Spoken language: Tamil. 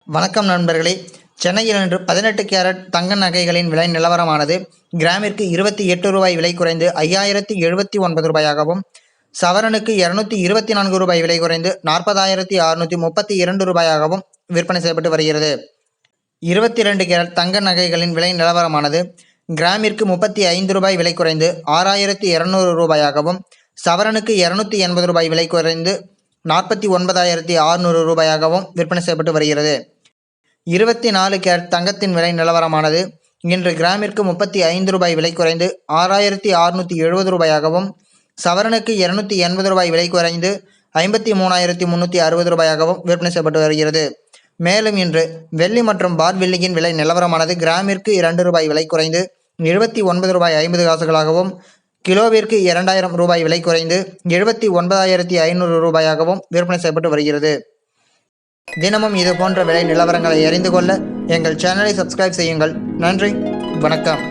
வணக்கம் நண்பர்களே. சென்னையில் இன்று 18 கேரட் தங்க நகைகளின் விலை நிலவரமானது கிராமிற்கு 28 ரூபாய் விலை குறைந்து 5079 ரூபாயாகவும், சவரனுக்கு 224 ரூபாய் விலை குறைந்து 40,632 ரூபாயாகவும் விற்பனை செய்யப்பட்டு வருகிறது. 22 கேரட் தங்க நகைகளின் விலை நிலவரமானது கிராமிற்கு 35 ரூபாய் விலை குறைந்து 6200 ரூபாயாகவும், சவரனுக்கு 280 ரூபாய் விலை குறைந்து 49,600 ரூபாயாகவும் விற்பனை செய்யப்பட்டு வருகிறது. 24 கேரட் தங்கத்தின் விலை நிலவரமானது இன்று கிராமிற்கு 35 ரூபாய் விலை குறைந்து 6,670 ரூபாயாகவும், சவரனுக்கு 280 ரூபாய் விலை குறைந்து 53,360 ரூபாயாகவும் விற்பனை செய்யப்பட்டு வருகிறது. மேலும் இன்று வெள்ளி மற்றும் பார் வெள்ளியின் விலை நிலவரமானது கிராமிற்கு 2 ரூபாய் விலை குறைந்து 79 ரூபாய் 50 காசுகளாகவும், கிலோவிற்கு 2000 ரூபாய் விலை குறைந்து 79,500 ரூபாயாகவும் விற்பனை செய்யப்பட்டு வருகிறது. தினமும் இது போன்ற விலை நிலவரங்களை அறிந்து கொள்ள எங்கள் சேனலை சப்ஸ்கிரைப் செய்யுங்கள். நன்றி, வணக்கம்.